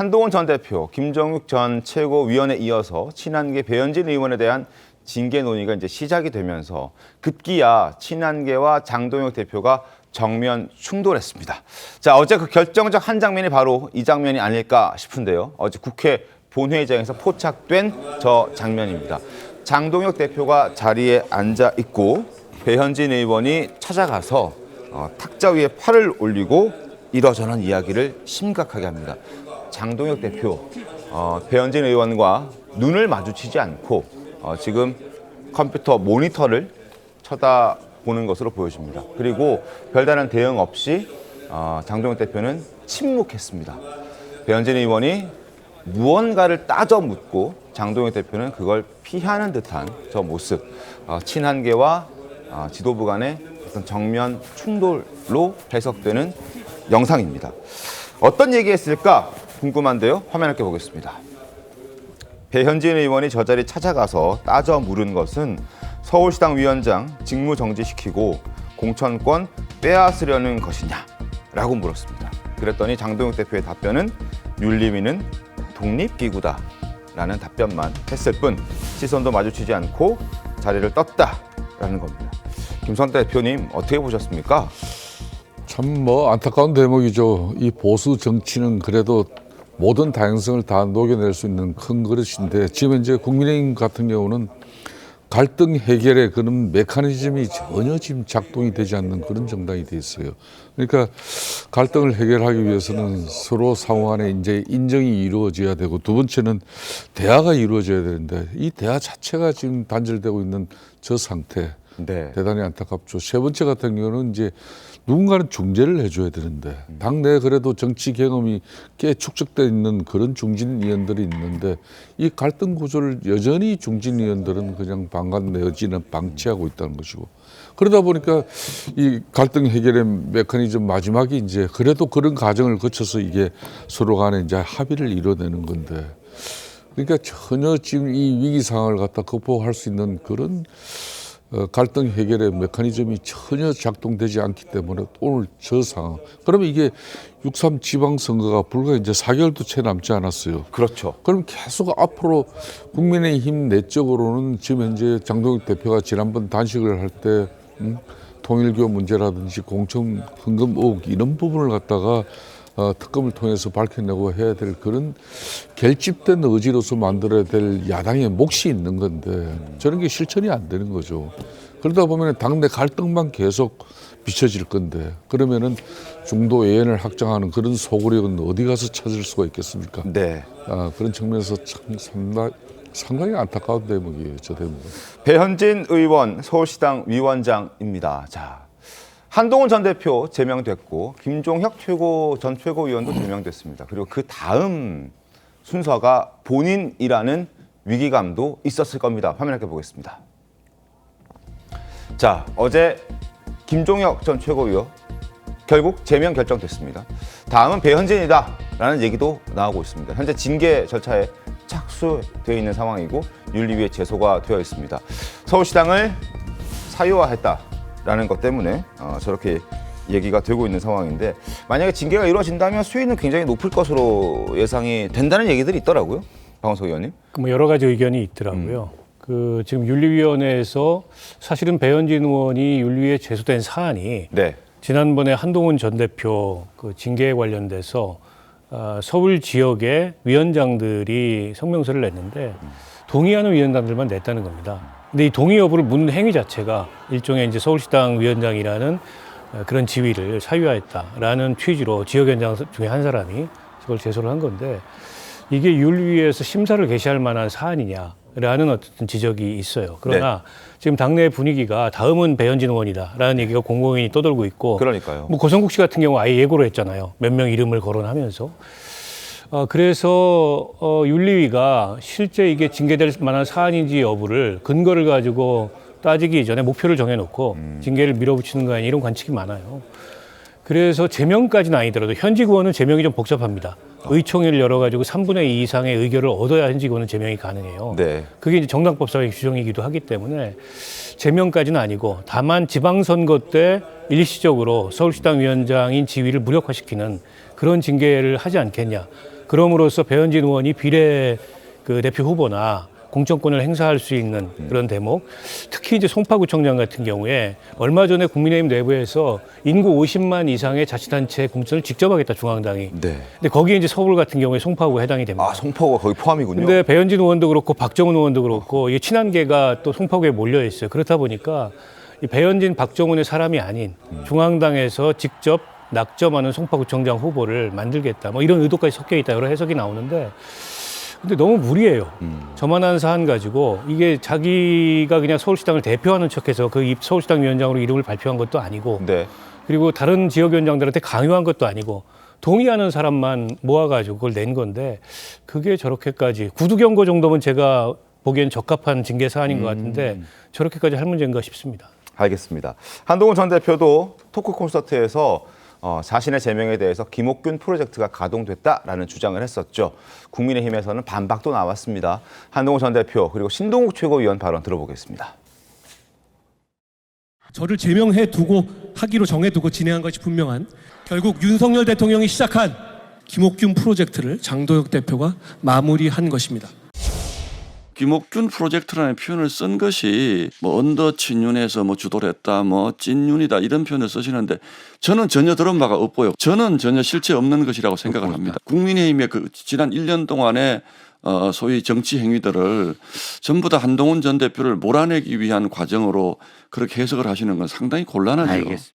한동훈 전 대표, 김종육 전 최고위원에 이어서 친한계 배현진 의원에 대한 징계 논의가 이제 시작이 되면서 급기야 친한계와 장동혁 대표가 정면 충돌했습니다. 자, 어제 그 결정적 한 장면이 바로 이 장면이 아닐까 싶은데요. 어제 국회 본회의장에서 포착된 저 장면입니다. 장동혁 대표가 자리에 앉아 있고 배현진 의원이 찾아가서 탁자 위에 팔을 올리고 이러저런 이야기를 심각하게 합니다. 장동혁 대표, 배현진 의원과 눈을 마주치지 않고 지금 컴퓨터 모니터를 쳐다보는 것으로 보여집니다. 그리고 별다른 대응 없이 장동혁 대표는 침묵했습니다. 배현진 의원이 무언가를 따져 묻고 장동혁 대표는 그걸 피하는 듯한 저 모습, 친한계와 지도부 간의 어떤 정면 충돌로 해석되는 영상입니다. 어떤 얘기했을까 궁금한데요. 화면 함께 보겠습니다. 배현진 의원이 저 자리 찾아가서 따져 물은 것은 서울시당 위원장 직무 정지시키고 공천권 빼앗으려는 것이냐라고 물었습니다. 그랬더니 장동혁 대표의 답변은 윤리위는 독립기구다라는 답변만 했을 뿐 시선도 마주치지 않고 자리를 떴다라는 겁니다. 김성태 대표님 어떻게 보셨습니까? 참 안타까운 대목이죠. 이 보수 정치는 그래도 모든 다양성을 다 녹여낼 수 있는 큰 그릇인데 지금 이제 국민의힘 같은 경우는 갈등 해결의 그런 메커니즘이 전혀 지금 작동이 되지 않는 그런 정당이 돼 있어요. 그러니까 갈등을 해결하기 위해서는 서로 상호 간에 이제 인정이 이루어져야 되고 두 번째는 대화가 이루어져야 되는데 이 대화 자체가 지금 단절되고 있는 저 상태. 네. 대단히 안타깝죠. 세 번째 같은 경우는 이제 누군가는 중재를 해줘야 되는데 당내에 그래도 정치 경험이 꽤 축적되어 있는 그런 중진 의원들이 있는데 이 갈등 구조를 여전히 중진 의원들은 그냥 방관 내지는 방치하고 있다는 것이고 그러다 보니까 이 갈등 해결의 메커니즘 마지막이 이제 그래도 그런 과정을 거쳐서 이게 서로 간에 이제 합의를 이뤄내는 건데 그러니까 전혀 지금 이 위기 상황을 갖다 극복할 수 있는 그런 갈등 해결의 메커니즘이 전혀 작동되지 않기 때문에 오늘 저 상황. 그러면 이게 6.3 지방선거가 불과 이제 4개월도 채 남지 않았어요. 그렇죠. 그럼 계속 앞으로 국민의힘 내적으로는 지금 현재 장동혁 대표가 지난번 단식을 할 때 통일교 문제라든지 공천 헌금 의혹 이런 부분을 갖다가 특검을 통해서 밝혀내고 해야 될 그런 결집된 의지로서 만들어야 될 야당의 몫이 있는 건데 저런 게 실천이 안 되는 거죠. 그러다 보면 당내 갈등만 계속 비춰질 건데 그러면은 중도 외연을 확장하는 그런 소구력은 어디 가서 찾을 수가 있겠습니까? 네. 그런 측면에서 참 상당히 안타까운 대목이에요. 저 대목은. 배현진 의원 서울시당 위원장입니다. 자. 한동훈 전 대표 제명됐고 김종혁 전 최고위원도 제명됐습니다. 그리고 그 다음 순서가 본인이라는 위기감도 있었을 겁니다. 화면 함께 보겠습니다. 자, 어제 김종혁 전 최고위원 결국 제명 결정됐습니다. 다음은 배현진이다라는 얘기도 나오고 있습니다. 현재 징계 절차에 착수되어 있는 상황이고 윤리위에 제소가 되어 있습니다. 서울시당을 사유화했다라는 것 때문에 저렇게 얘기가 되고 있는 상황인데 만약에 징계가 이루어진다면 수위는 굉장히 높을 것으로 예상이 된다는 얘기들이 있더라고요. 박원석 의원님. 뭐 여러 가지 의견이 있더라고요. 지금 윤리위원회에서 사실은 배현진 의원이 윤리위에 제소된 사안이 네. 지난번에 한동훈 전 대표 그 징계에 관련돼서 서울 지역의 위원장들이 성명서를 냈는데 동의하는 위원장들만 냈다는 겁니다. 근데 이 동의 여부를 묻는 행위 자체가 일종의 이제 서울시당 위원장이라는 그런 지위를 사유화했다라는 취지로 지역위원장 중에 한 사람이 그걸 제소를 한 건데 이게 윤리위에서 심사를 개시할 만한 사안이냐라는 어떤 지적이 있어요. 그러나 지금 당내 분위기가 다음은 배현진 의원이다라는 얘기가 공공연히 떠돌고 있고 그러니까요. 뭐 고성국 씨 같은 경우 아예 예고를 했잖아요. 몇 명 이름을 거론하면서. 그래서 윤리위가 실제 이게 징계될 만한 사안인지 여부를 근거를 가지고 따지기 이전에 목표를 정해놓고 징계를 밀어붙이는 거 아니냐 이런 관측이 많아요. 그래서 제명까지는 아니더라도 현직 의원은 제명이 좀 복잡합니다. 의총회를 열어가지고 3분의 2 이상의 의결을 얻어야 현직 의원은 제명이 가능해요. 네. 그게 이제 정당법상의 규정이기도 하기 때문에 제명까지는 아니고 다만 지방선거 때 일시적으로 서울시당 위원장인 지위를 무력화시키는 그런 징계를 하지 않겠냐. 그럼으로써 배현진 의원이 비례 그 대표 후보나 공천권을 행사할 수 있는 그런 대목, 특히 이제 송파구청장 같은 경우에 얼마 전에 국민의힘 내부에서 인구 50만 이상의 자치단체 공천을 직접 하겠다, 중앙당이. 네. 근데 거기에 이제 서울 같은 경우에 송파구가 해당이 됩니다. 아, 송파구가 거기 포함이군요. 근데 배현진 의원도 그렇고 박정훈 의원도 그렇고 이 친한계가 또 송파구에 몰려 있어요. 그렇다 보니까 이 배현진, 박정훈의 사람이 아닌 중앙당에서 직접 낙점하는 송파구청장 후보를 만들겠다. 뭐 이런 의도까지 섞여 있다. 여러 해석이 나오는데 근데 너무 무리예요. 저만한 사안 가지고 이게 자기가 그냥 서울시당을 대표하는 척해서 그 서울시당 위원장으로 이름을 발표한 것도 아니고 네. 그리고 다른 지역위원장들한테 강요한 것도 아니고 동의하는 사람만 모아가지고 그걸 낸 건데 그게 저렇게까지 구두경고 정도면 제가 보기엔 적합한 징계 사안인 것 같은데 저렇게까지 할 문제인가 싶습니다. 알겠습니다. 한동훈 전 대표도 토크 콘서트에서 자신의 제명에 대해서 김옥균 프로젝트가 가동됐다라는 주장을 했었죠. 국민의힘에서는 반박도 나왔습니다. 한동훈 전 대표 그리고 신동욱 최고위원 발언 들어보겠습니다. 저를 제명해 두고 하기로 정해두고 진행한 것이 분명한 결국 윤석열 대통령이 시작한 김옥균 프로젝트를 장도혁 대표가 마무리한 것입니다. 김옥균 프로젝트라는 표현을 쓴 것이 뭐 언더 친윤에서 뭐 주도를 했다, 뭐 찐윤이다 이런 표현을 쓰시는데 저는 전혀 들은 바가 없고요. 저는 전혀 실체 없는 것이라고 생각을 합니다. 국민의힘의 그 지난 1년 동안의 소위 정치 행위들을 전부 다 한동훈 전 대표를 몰아내기 위한 과정으로 그렇게 해석을 하시는 건 상당히 곤란하죠. 알겠습니다.